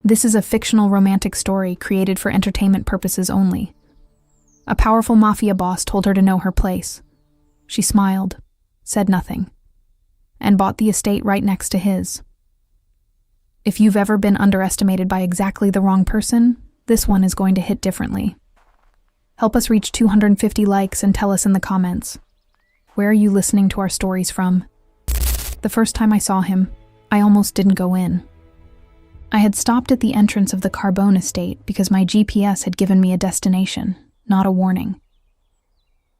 This is a fictional romantic story created for entertainment purposes only. A powerful mafia boss told her to know her place. She smiled, said nothing, and bought the estate right next to his. If you've ever been underestimated by exactly the wrong person, this one is going to hit differently. Help us reach 250 likes and tell us in the comments. Where are you listening to our stories from? The first time I saw him, I almost didn't go in. I had stopped at the entrance of the Carbone estate because my GPS had given me a destination, not a warning.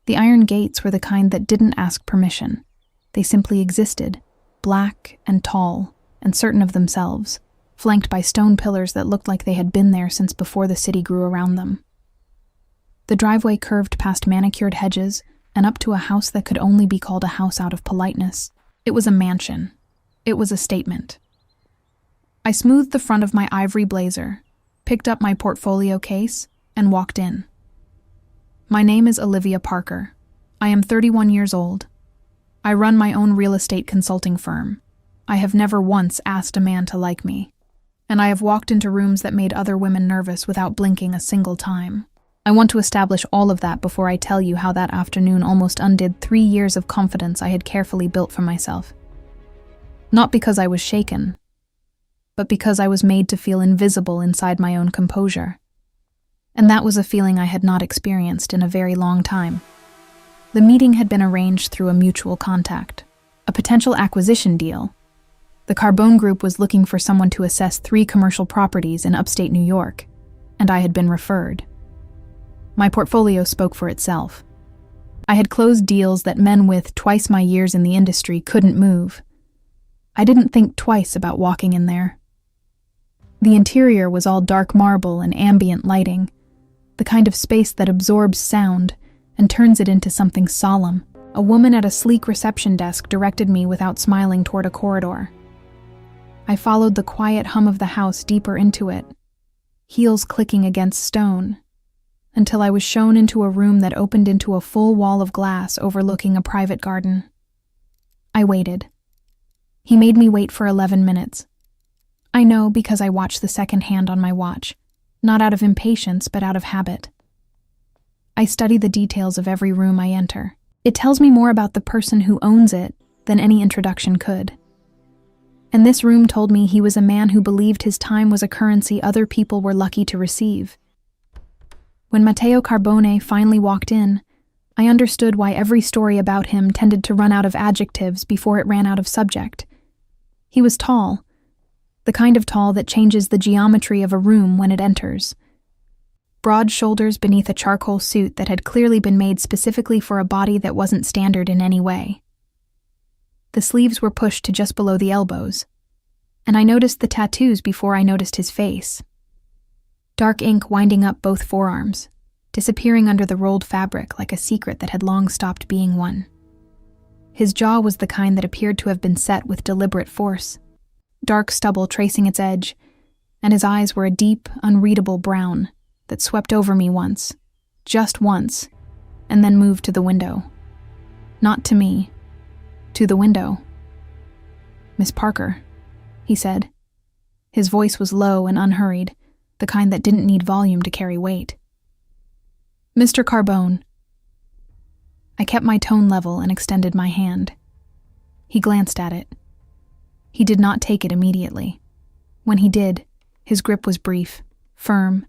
The iron gates were the kind that didn't ask permission. They simply existed, black and tall, and certain of themselves, flanked by stone pillars that looked like they had been there since before the city grew around them. The driveway curved past manicured hedges and up to a house that could only be called a house out of politeness. It was a mansion. It was a statement. I smoothed the front of my ivory blazer, picked up my portfolio case, and walked in. My name is Olivia Parker. I am 31 years old. I run my own real estate consulting firm. I have never once asked a man to like me, and I have walked into rooms that made other women nervous without blinking a single time. I want to establish all of that before I tell you how that afternoon almost undid 3 years of confidence I had carefully built for myself. Not because I was shaken, but because I was made to feel invisible inside my own composure. And that was a feeling I had not experienced in a very long time. The meeting had been arranged through a mutual contact, a potential acquisition deal. The Carbone Group was looking for someone to assess 3 commercial properties in upstate New York, and I had been referred. My portfolio spoke for itself. I had closed deals that men with twice my years in the industry couldn't move. I didn't think twice about walking in there. The interior was all dark marble and ambient lighting, the kind of space that absorbs sound and turns it into something solemn. A woman at a sleek reception desk directed me without smiling toward a corridor. I followed the quiet hum of the house deeper into it, heels clicking against stone, until I was shown into a room that opened into a full wall of glass overlooking a private garden. I waited. He made me wait for 11 minutes. I know because I watched the second hand on my watch, not out of impatience but out of habit. I study the details of every room I enter. It tells me more about the person who owns it than any introduction could. And this room told me he was a man who believed his time was a currency other people were lucky to receive. When Matteo Carbone finally walked in, I understood why every story about him tended to run out of adjectives before it ran out of subject. He was tall, the kind of tall that changes the geometry of a room when it enters. Broad shoulders beneath a charcoal suit that had clearly been made specifically for a body that wasn't standard in any way. The sleeves were pushed to just below the elbows, and I noticed the tattoos before I noticed his face. Dark ink winding up both forearms, disappearing under the rolled fabric like a secret that had long stopped being one. His jaw was the kind that appeared to have been set with deliberate force, dark stubble tracing its edge, and his eyes were a deep, unreadable brown that swept over me once, just once, and then moved to the window. Not to me, to the window. "Miss Parker," he said. His voice was low and unhurried, the kind that didn't need volume to carry weight. "Mr. Carbone." I kept my tone level and extended my hand. He glanced at it. He did not take it immediately. When he did, his grip was brief, firm,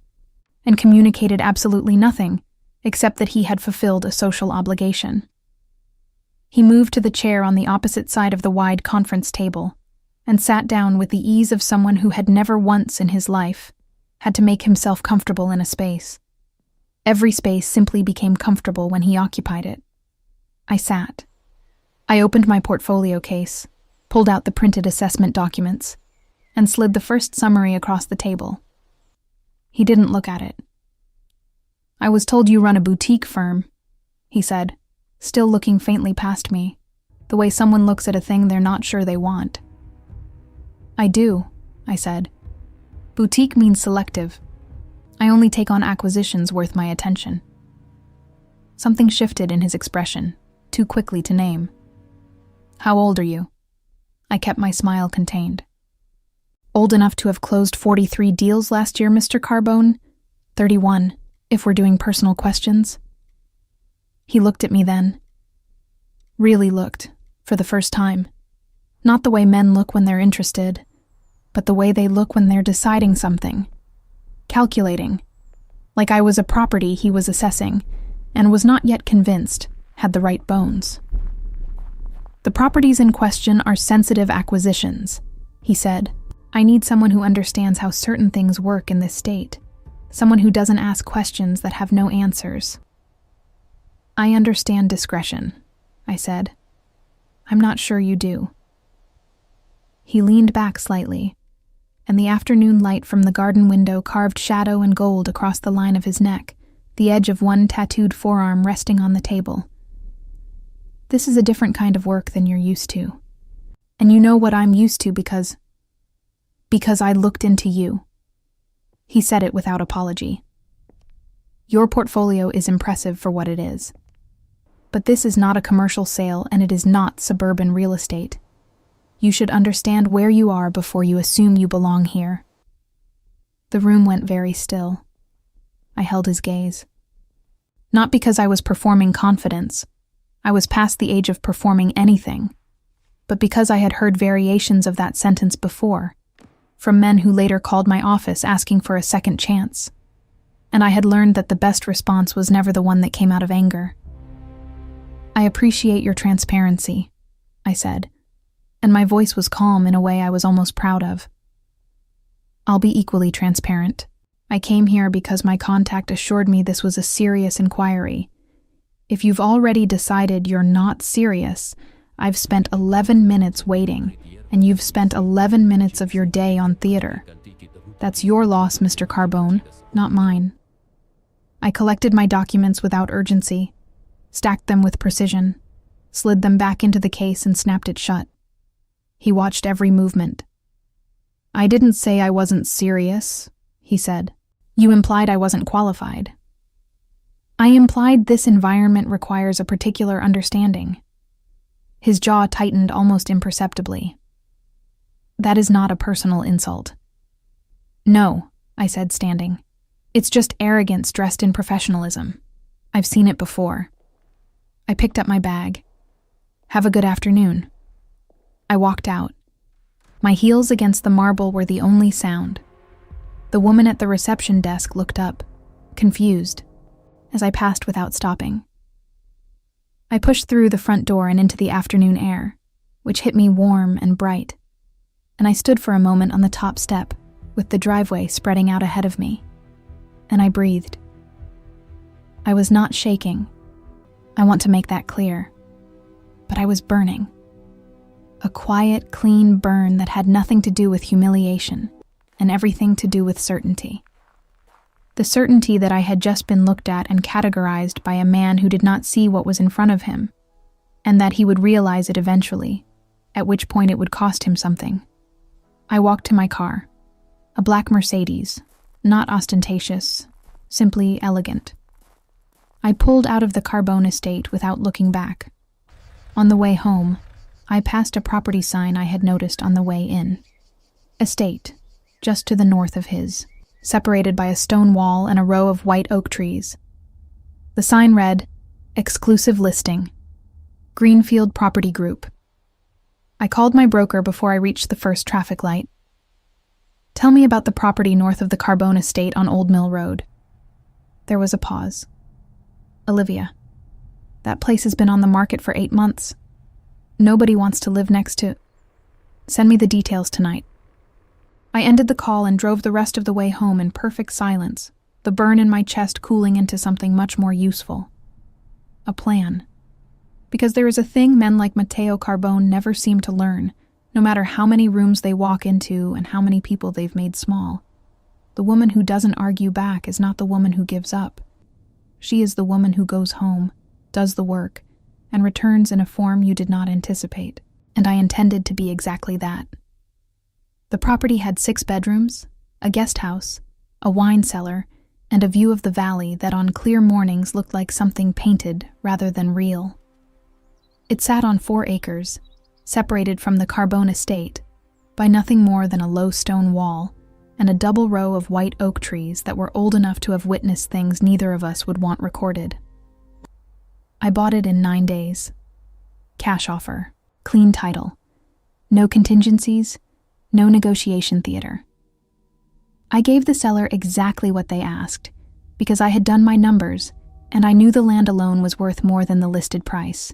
and communicated absolutely nothing except that he had fulfilled a social obligation. He moved to the chair on the opposite side of the wide conference table and sat down with the ease of someone who had never once in his life had to make himself comfortable in a space. Every space simply became comfortable when he occupied it. I sat. I opened my portfolio case, pulled out the printed assessment documents, and slid the first summary across the table. He didn't look at it. "I was told you run a boutique firm," he said, still looking faintly past me, the way someone looks at a thing they're not sure they want. "I do," I said. "Boutique means selective. I only take on acquisitions worth my attention." Something shifted in his expression, too quickly to name. "How old are you?" I kept my smile contained. Old enough to have closed 43 deals last year, Mr. Carbone? 31, if we're doing personal questions. He looked at me then. Really looked, for the first time. Not the way men look when they're interested, but the way they look when they're deciding something. Calculating. Like I was a property he was assessing, and was not yet convinced had the right bones. The properties in question are sensitive acquisitions, he said. I need someone who understands how certain things work in this state. Someone who doesn't ask questions that have no answers. I understand discretion, I said. I'm not sure you do. He leaned back slightly, and the afternoon light from the garden window carved shadow and gold across the line of his neck, the edge of one tattooed forearm resting on the table. This is a different kind of work than you're used to. And you know what I'm used to because I looked into you. He said it without apology. Your portfolio is impressive for what it is. But this is not a commercial sale, and it is not suburban real estate. You should understand where you are before you assume you belong here. The room went very still. I held his gaze. Not because I was performing confidence. I was past the age of performing anything. But because I had heard variations of that sentence before, from men who later called my office asking for a second chance. And I had learned that the best response was never the one that came out of anger. I appreciate your transparency, I said, and my voice was calm in a way I was almost proud of. I'll be equally transparent. I came here because my contact assured me this was a serious inquiry. If you've already decided you're not serious, I've spent 11 minutes waiting, and you've spent 11 minutes of your day on theater. That's your loss, Mr. Carbone, not mine. I collected my documents without urgency, stacked them with precision, slid them back into the case and snapped it shut. He watched every movement. I didn't say I wasn't serious, he said. You implied I wasn't qualified. I implied this environment requires a particular understanding. His jaw tightened almost imperceptibly. That is not a personal insult. No, I said, standing. It's just arrogance dressed in professionalism. I've seen it before. I picked up my bag. Have a good afternoon. I walked out. My heels against the marble were the only sound. The woman at the reception desk looked up, confused, as I passed without stopping. I pushed through the front door and into the afternoon air, which hit me warm and bright, and I stood for a moment on the top step, with the driveway spreading out ahead of me, and I breathed. I was not shaking. I want to make that clear. But I was burning. A quiet, clean burn that had nothing to do with humiliation, and everything to do with certainty. The certainty that I had just been looked at and categorized by a man who did not see what was in front of him, and that he would realize it eventually, at which point it would cost him something. I walked to my car, a black Mercedes, not ostentatious, simply elegant. I pulled out of the Carbone estate without looking back. On the way home, I passed a property sign I had noticed on the way in. Estate, just to the north of his, separated by a stone wall and a row of white oak trees. The sign read, Exclusive Listing, Greenfield Property Group. I called my broker before I reached the first traffic light. Tell me about the property north of the Carbone estate on Old Mill Road. There was a pause. Olivia, that place has been on the market for 8 months. Nobody wants to live next to... Send me the details tonight. I ended the call and drove the rest of the way home in perfect silence, the burn in my chest cooling into something much more useful. A plan. Because there is a thing men like Matteo Carbone never seem to learn, no matter how many rooms they walk into and how many people they've made small. The woman who doesn't argue back is not the woman who gives up. She is the woman who goes home, does the work, and returns in a form you did not anticipate, and I intended to be exactly that. The property had 6 bedrooms, a guest house, a wine cellar, and a view of the valley that on clear mornings looked like something painted rather than real. It sat on 4 acres, separated from the Carbone estate, by nothing more than a low stone wall and a double row of white oak trees that were old enough to have witnessed things neither of us would want recorded. I bought it in 9 days. Cash offer, clean title, no contingencies, no negotiation theater. I gave the seller exactly what they asked, because I had done my numbers and I knew the land alone was worth more than the listed price.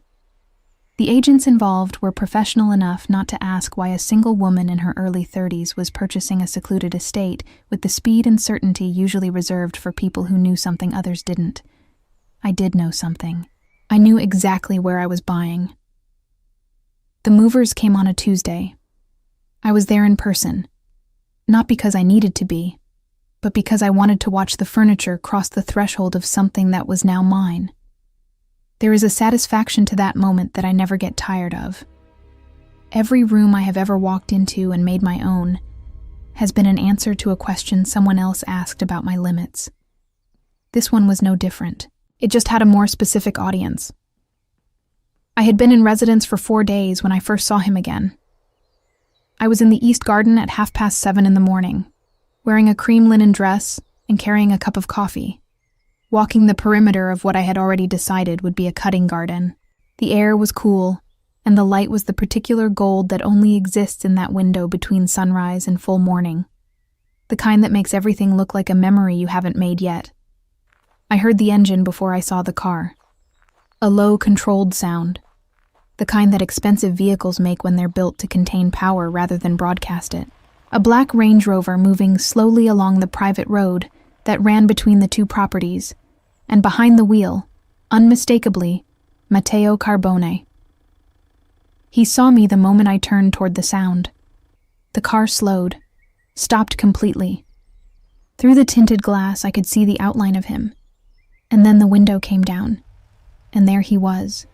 The agents involved were professional enough not to ask why a single woman in her early 30s was purchasing a secluded estate with the speed and certainty usually reserved for people who knew something others didn't. I did know something. I knew exactly where I was buying. The movers came on a Tuesday. I was there in person, not because I needed to be, but because I wanted to watch the furniture cross the threshold of something that was now mine. There is a satisfaction to that moment that I never get tired of. Every room I have ever walked into and made my own has been an answer to a question someone else asked about my limits. This one was no different. It just had a more specific audience. I had been in residence for 4 days when I first saw him again. I was in the East Garden at 7:30 in the morning, wearing a cream linen dress and carrying a cup of coffee, walking the perimeter of what I had already decided would be a cutting garden. The air was cool, and the light was the particular gold that only exists in that window between sunrise and full morning, the kind that makes everything look like a memory you haven't made yet. I heard the engine before I saw the car. A low, controlled sound, the kind that expensive vehicles make when they're built to contain power rather than broadcast it. A black Range Rover moving slowly along the private road that ran between the two properties, and behind the wheel, unmistakably, Matteo Carbone. He saw me the moment I turned toward the sound. The car slowed, stopped completely. Through the tinted glass, I could see the outline of him, and then the window came down, and there he was.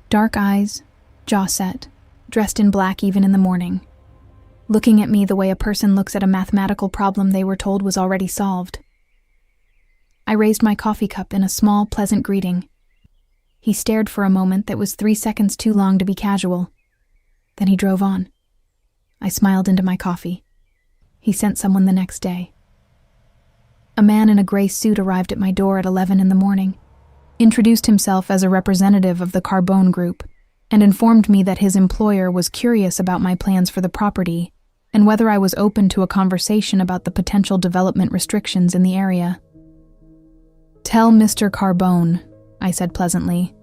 Dark eyes, jaw set, dressed in black even in the morning, looking at me the way a person looks at a mathematical problem they were told was already solved. I raised my coffee cup in a small, pleasant greeting. He stared for a moment that was 3 seconds too long to be casual. Then he drove on. I smiled into my coffee. He sent someone the next day. A man in a gray suit arrived at my door at 11 in the morning, introduced himself as a representative of the Carbone Group, and informed me that his employer was curious about my plans for the property and whether I was open to a conversation about the potential development restrictions in the area. "Tell Mr. Carbone," I said pleasantly,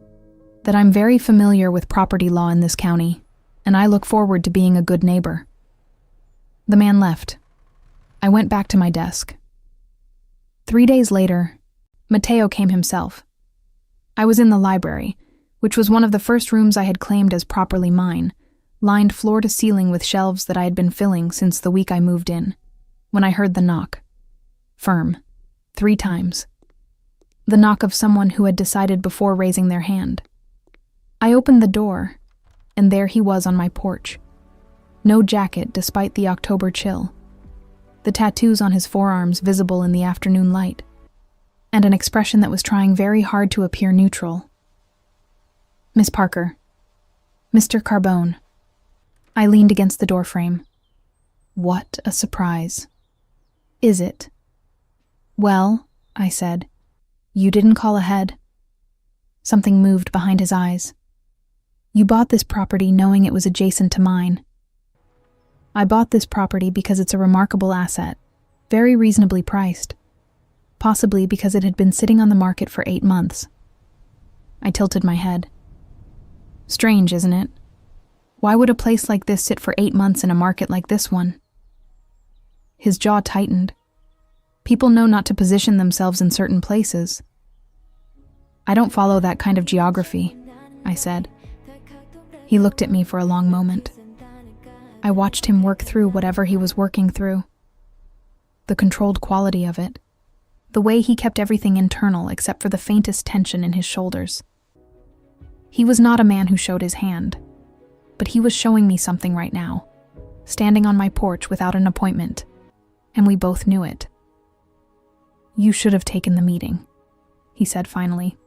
"that I'm very familiar with property law in this county, and I look forward to being a good neighbor." The man left. I went back to my desk. 3 days later, Matteo came himself. I was in the library, which was one of the first rooms I had claimed as properly mine, lined floor to ceiling with shelves that I had been filling since the week I moved in, when I heard the knock. Firm. 3 times. The knock of someone who had decided before raising their hand. I opened the door, and there he was on my porch. No jacket despite the October chill. The tattoos on his forearms visible in the afternoon light, and an expression that was trying very hard to appear neutral. "Miss Parker." "Mr. Carbone." I leaned against the doorframe. What a surprise. "Is it?" "Well," I said, "you didn't call ahead." Something moved behind his eyes. "You bought this property knowing it was adjacent to mine." "I bought this property because it's a remarkable asset, very reasonably priced. Possibly because it had been sitting on the market for 8 months. I tilted my head. Strange, isn't it? Why would a place like this sit for 8 months in a market like this one? His jaw tightened. People know not to position themselves in certain places. "I don't follow that kind of geography," I said. He looked at me for a long moment. I watched him work through whatever he was working through. The controlled quality of it. The way he kept everything internal except for the faintest tension in his shoulders. He was not a man who showed his hand, but he was showing me something right now, standing on my porch without an appointment, and we both knew it. "You should have taken the meeting," he said finally.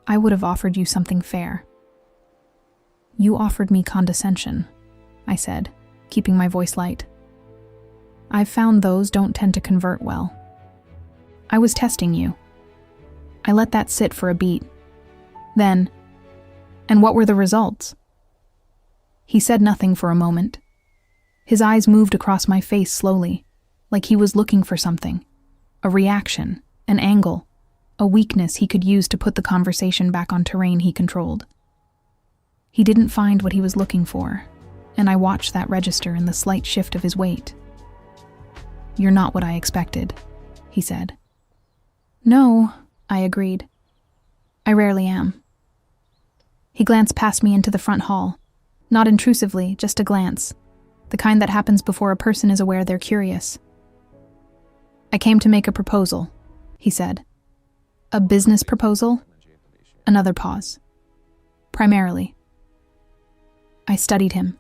"I would have offered you something fair." "You offered me condescension," I said, keeping my voice light. I've found those don't tend to convert well. I was testing you. I let that sit for a beat. Then, and what were the results? He said nothing for a moment. His eyes moved across my face slowly, like he was looking for something. A reaction, an angle, a weakness he could use to put the conversation back on terrain he controlled. He didn't find what he was looking for, and I watched that register in the slight shift of his weight. "You're not what I expected," he said. "No," I agreed. "I rarely am." He glanced past me into the front hall. Not intrusively, just a glance. The kind that happens before a person is aware they're curious. "I came to make a proposal," he said. "A business proposal?" Another pause. "Primarily." I studied him.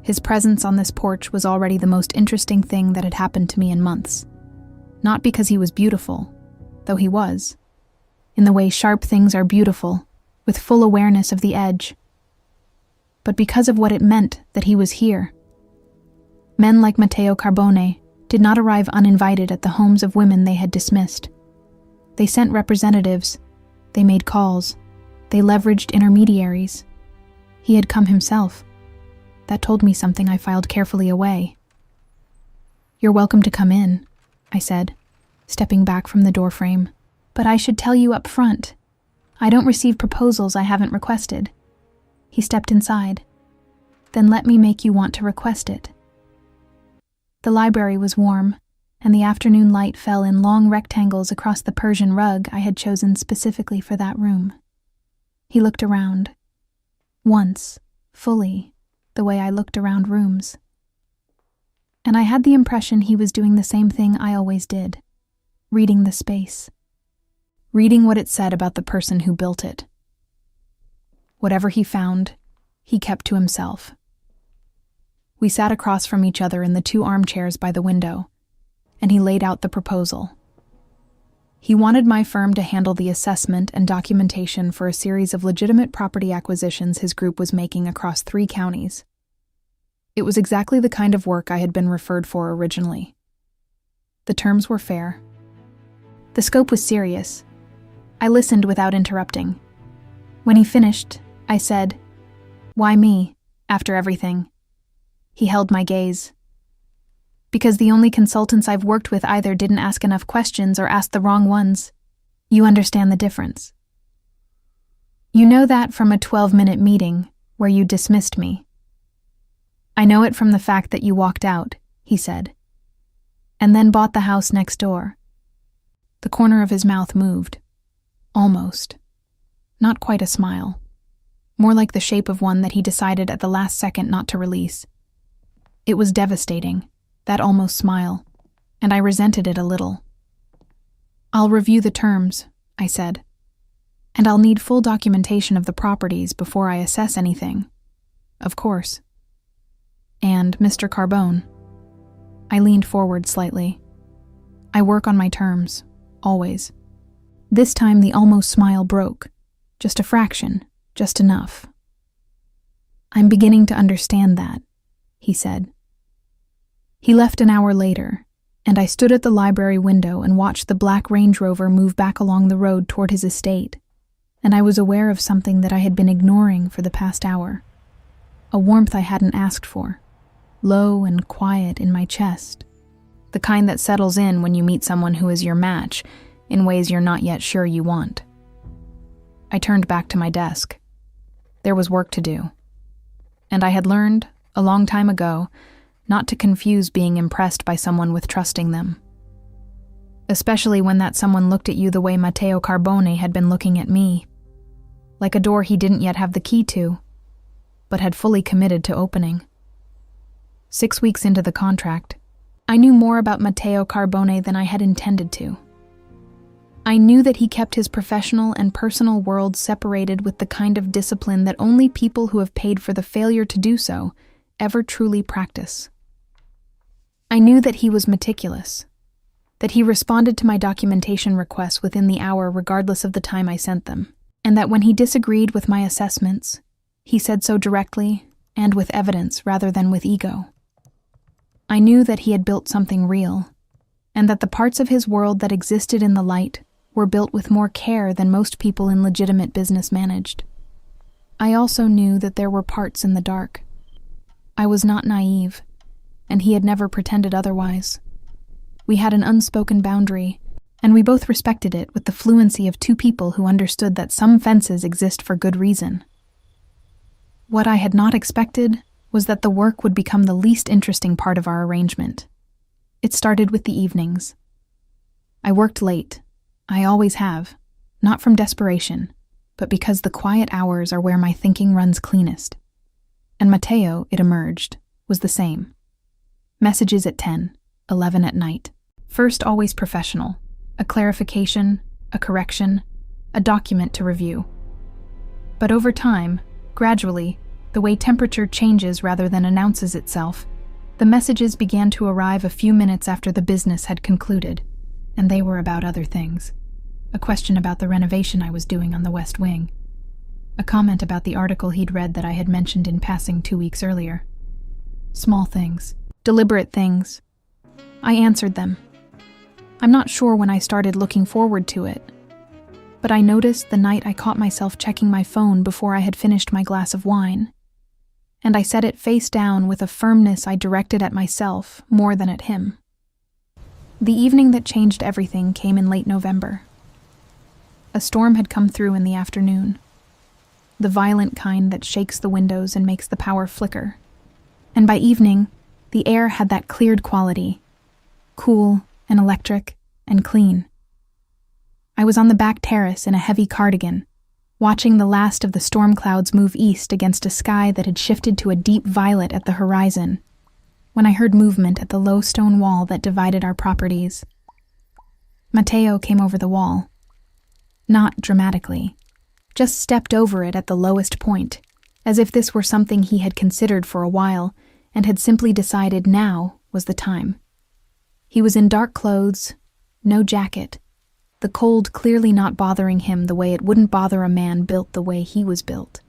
His presence on this porch was already the most interesting thing that had happened to me in months. Not because he was beautiful, though he was, in the way sharp things are beautiful, with full awareness of the edge, but because of what it meant that he was here. Men like Matteo Carbone did not arrive uninvited at the homes of women they had dismissed. They sent representatives, they made calls, they leveraged intermediaries. He had come himself. That told me something I filed carefully away. "You're welcome to come in," I said, stepping back from the doorframe. "But I should tell you up front. I don't receive proposals I haven't requested." He stepped inside. "Then let me make you want to request it." The library was warm, and the afternoon light fell in long rectangles across the Persian rug I had chosen specifically for that room. He looked around. Once, fully, the way I looked around rooms. And I had the impression he was doing the same thing I always did, reading the space. Reading what it said about the person who built it. Whatever he found, he kept to himself. We sat across from each other in the 2 armchairs by the window, and he laid out the proposal. He wanted my firm to handle the assessment and documentation for a series of legitimate property acquisitions his group was making across 3 counties. It was exactly the kind of work I had been referred for originally. The terms were fair. The scope was serious. I listened without interrupting. When he finished, I said, "Why me, after everything?" He held my gaze. "Because the only consultants I've worked with either didn't ask enough questions or asked the wrong ones. You understand the difference. You know that from a 12-minute meeting where you dismissed me. I know it from the fact that you walked out," he said, "and then bought the house next door." The corner of his mouth moved. Almost. Not quite a smile. More like the shape of one that he decided at the last second not to release. It was devastating, that almost smile, and I resented it a little. "I'll review the terms," I said, "and I'll need full documentation of the properties before I assess anything. Of course. And Mr. Carbone." I leaned forward slightly. "I work on my terms, always." This time the almost smile broke. Just a fraction, just enough. "I'm beginning to understand that," he said. He left an hour later, and I stood at the library window and watched the black Range Rover move back along the road toward his estate, and I was aware of something that I had been ignoring for the past hour. A warmth I hadn't asked for, low and quiet in my chest. The kind that settles in when you meet someone who is your match, in ways you're not yet sure you want. I turned back to my desk. There was work to do. And I had learned, a long time ago, not to confuse being impressed by someone with trusting them. Especially when that someone looked at you the way Matteo Carbone had been looking at me. Like a door he didn't yet have the key to, but had fully committed to opening. 6 weeks into the contract, I knew more about Matteo Carbone than I had intended to. I knew that he kept his professional and personal worlds separated with the kind of discipline that only people who have paid for the failure to do so ever truly practice. I knew that he was meticulous, that he responded to my documentation requests within the hour regardless of the time I sent them, and that when he disagreed with my assessments, he said so directly and with evidence rather than with ego. I knew that he had built something real, and that the parts of his world that existed in the light were built with more care than most people in legitimate business managed. I also knew that there were parts in the dark. I was not naive, and he had never pretended otherwise. We had an unspoken boundary, and we both respected it with the fluency of two people who understood that some fences exist for good reason. What I had not expected was that the work would become the least interesting part of our arrangement. It started with the evenings. I worked late. I always have, not from desperation, but because the quiet hours are where my thinking runs cleanest. And Mateo, it emerged, was the same. Messages at 10, 11 at night. First always professional. A clarification, a correction, a document to review. But over time, gradually, the way temperature changes rather than announces itself, the messages began to arrive a few minutes after the business had concluded, and they were about other things. A question about the renovation I was doing on the West Wing. A comment about the article he'd read that I had mentioned in passing 2 weeks earlier. Small things. Deliberate things. I answered them. I'm not sure when I started looking forward to it, but I noticed the night I caught myself checking my phone before I had finished my glass of wine, and I set it face down with a firmness I directed at myself more than at him. The evening that changed everything came in late November. A storm had come through in the afternoon, the violent kind that shakes the windows and makes the power flicker, and by evening, the air had that cleared quality, cool and electric and clean. I was on the back terrace in a heavy cardigan, watching the last of the storm clouds move east against a sky that had shifted to a deep violet at the horizon, when I heard movement at the low stone wall that divided our properties. Mateo came over the wall. Not dramatically, just stepped over it at the lowest point, as if this were something he had considered for a while and had simply decided now was the time. He was in dark clothes, no jacket, the cold clearly not bothering him the way it wouldn't bother a man built the way he was built.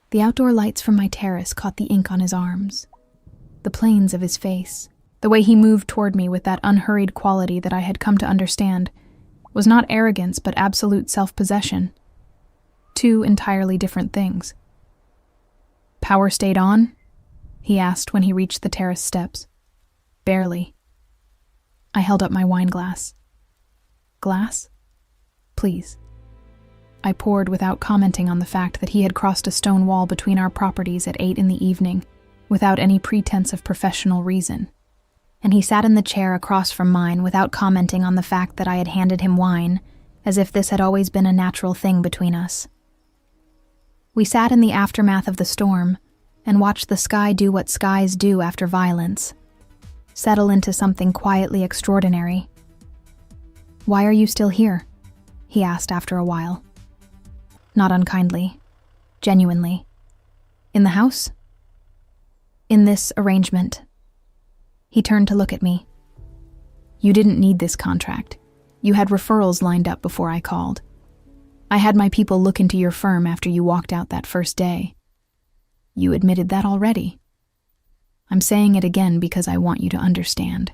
The outdoor lights from my terrace caught the ink on his arms, the planes of his face. The way he moved toward me with that unhurried quality that I had come to understand was not arrogance but absolute self-possession. Two entirely different things. "Power stayed on?" he asked when he reached the terrace steps. "Barely." I held up my wine glass. "Glass? Please." I poured without commenting on the fact that he had crossed a stone wall between our properties at 8 in the evening, without any pretense of professional reason. And he sat in the chair across from mine without commenting on the fact that I had handed him wine, as if this had always been a natural thing between us. We sat in the aftermath of the storm and watched the sky do what skies do after violence, settle into something quietly extraordinary. "Why are you still here?" he asked after a while. Not unkindly, genuinely. "In the house?" "In this arrangement." He turned to look at me. "You didn't need this contract. You had referrals lined up before I called. I had my people look into your firm after you walked out that first day. You admitted that already. I'm saying it again because I want you to understand."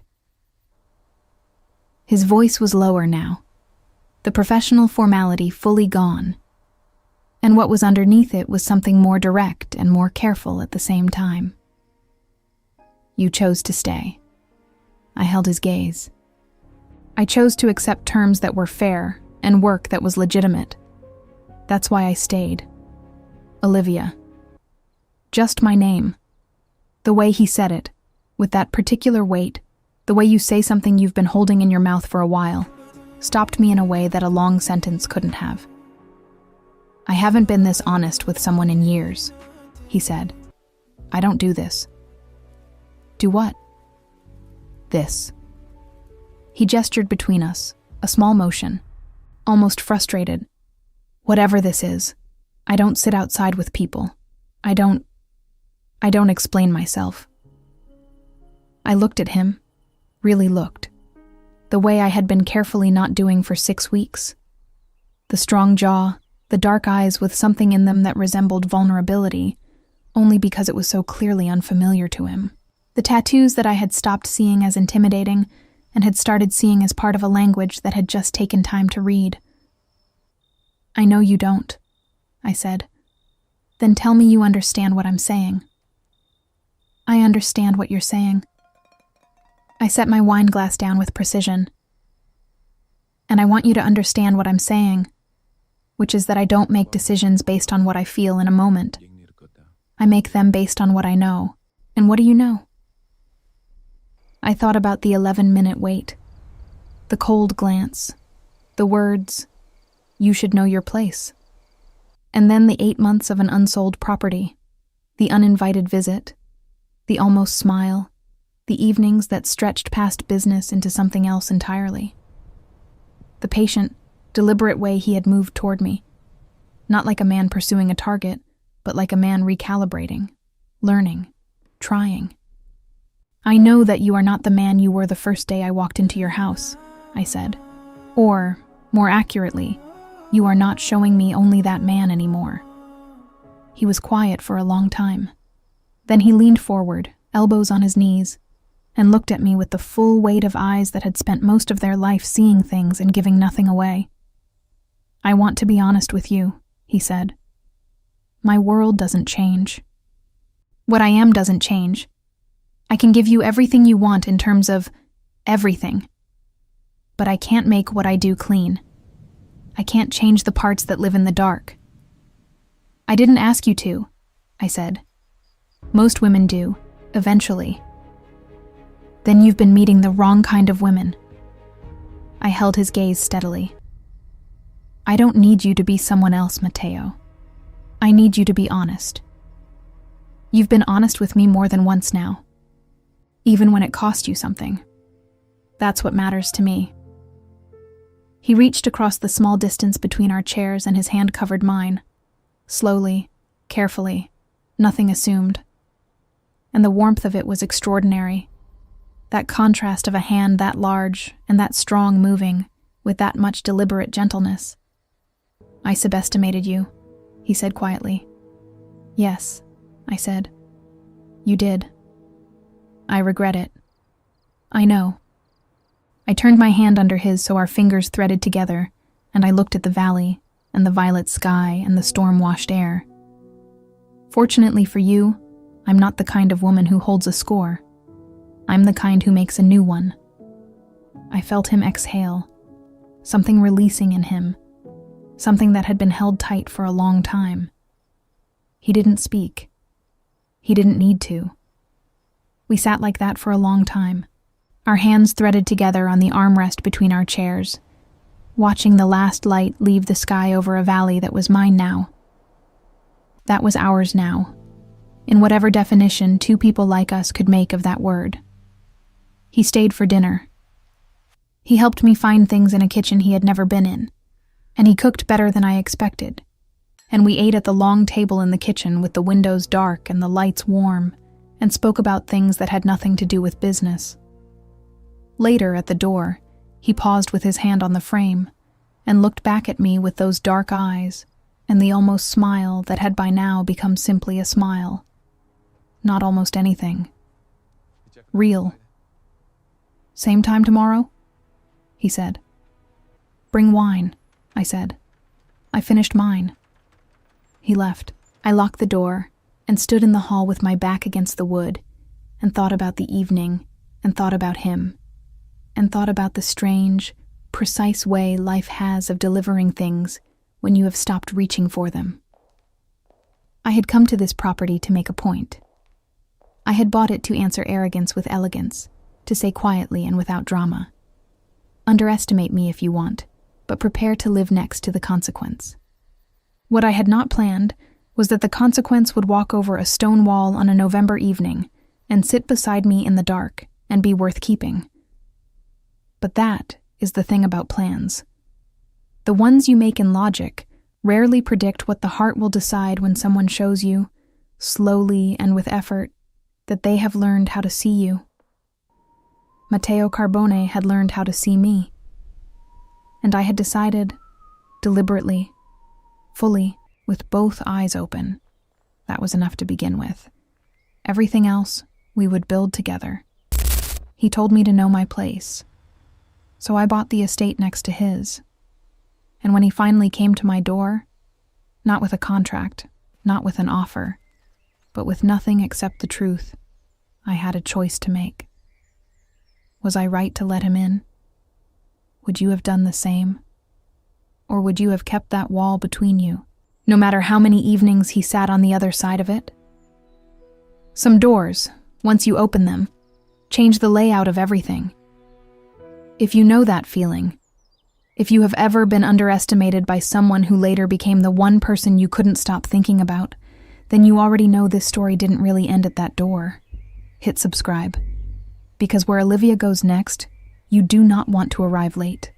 His voice was lower now, the professional formality fully gone, and what was underneath it was something more direct and more careful at the same time. "You chose to stay." I held his gaze. "I chose to accept terms that were fair and work that was legitimate. That's why I stayed. Olivia." Just my name. The way he said it, with that particular weight, the way you say something you've been holding in your mouth for a while, stopped me in a way that a long sentence couldn't have. "I haven't been this honest with someone in years," he said. "I don't do this." "Do what?" "This." He gestured between us, a small motion, almost frustrated. "Whatever this is, I don't sit outside with people. I don't explain myself." I looked at him, really looked, the way I had been carefully not doing for 6 weeks. The strong jaw, the dark eyes with something in them that resembled vulnerability, only because it was so clearly unfamiliar to him. The tattoos that I had stopped seeing as intimidating and had started seeing as part of a language that had just taken time to read. "I know you don't," I said. "Then tell me you understand what I'm saying." "I understand what you're saying." I set my wine glass down with precision. "And I want you to understand what I'm saying, which is that I don't make decisions based on what I feel in a moment. I make them based on what I know. And what do you know?" I thought about the 11-minute wait, the cold glance, the words, "You should know your place." And then the 8 months of an unsold property, the uninvited visit, the almost smile, the evenings that stretched past business into something else entirely. The patient, deliberate way he had moved toward me, not like a man pursuing a target, but like a man recalibrating, learning, trying. "I know that you are not the man you were the first day I walked into your house," I said. "Or, more accurately, you are not showing me only that man anymore." He was quiet for a long time. Then he leaned forward, elbows on his knees, and looked at me with the full weight of eyes that had spent most of their life seeing things and giving nothing away. "I want to be honest with you," he said. "My world doesn't change. What I am doesn't change. I can give you everything you want in terms of everything. But I can't make what I do clean. I can't change the parts that live in the dark." "I didn't ask you to," I said. "Most women do, eventually." "Then you've been meeting the wrong kind of women." I held his gaze steadily. "I don't need you to be someone else, Matteo. I need you to be honest. You've been honest with me more than once now, even when it cost you something. That's what matters to me." He reached across the small distance between our chairs and his hand covered mine. Slowly, carefully, nothing assumed. And the warmth of it was extraordinary. That contrast of a hand that large and that strong moving with that much deliberate gentleness. "I subestimated you," he said quietly. "Yes," I said. "You did. I regret it." "I know." I turned my hand under his so our fingers threaded together, and I looked at the valley and the violet sky and the storm-washed air. "Fortunately for you, I'm not the kind of woman who holds a score. I'm the kind who makes a new one." I felt him exhale, something releasing in him, something that had been held tight for a long time. He didn't speak. He didn't need to. We sat like that for a long time, our hands threaded together on the armrest between our chairs, watching the last light leave the sky over a valley that was mine now. That was ours now, in whatever definition two people like us could make of that word. He stayed for dinner. He helped me find things in a kitchen he had never been in, and he cooked better than I expected. And we ate at the long table in the kitchen with the windows dark and the lights warm, and spoke about things that had nothing to do with business. Later, at the door, he paused with his hand on the frame and looked back at me with those dark eyes and the almost smile that had by now become simply a smile. Not almost anything. Real. "Same time tomorrow?" he said. "Bring wine," I said. "I finished mine." He left. I locked the door and stood in the hall with my back against the wood and thought about the evening and thought about him and thought about the strange, precise way life has of delivering things when you have stopped reaching for them. I had come to this property to make a point. I had bought it to answer arrogance with elegance, to say quietly and without drama. Underestimate me if you want, but prepare to live next to the consequence. What I had not planned was that the consequence would walk over a stone wall on a November evening and sit beside me in the dark and be worth keeping. But that is the thing about plans. The ones you make in logic rarely predict what the heart will decide when someone shows you, slowly and with effort, that they have learned how to see you. Matteo Carbone had learned how to see me. And I had decided, deliberately, fully, with both eyes open, that was enough to begin with. Everything else We would build together. He told me to know my place. So I bought the estate next to his. And when he finally came to my door, not with a contract, not with an offer, but with nothing except the truth, I had a choice to make. Was I right to let him in? Would you have done the same? Or would you have kept that wall between you, no matter how many evenings he sat on the other side of it? Some doors, once you open them, change the layout of everything. If you know that feeling, if you have ever been underestimated by someone who later became the one person you couldn't stop thinking about, then you already know this story didn't really end at that door. Hit subscribe. Because where Olivia goes next, you do not want to arrive late.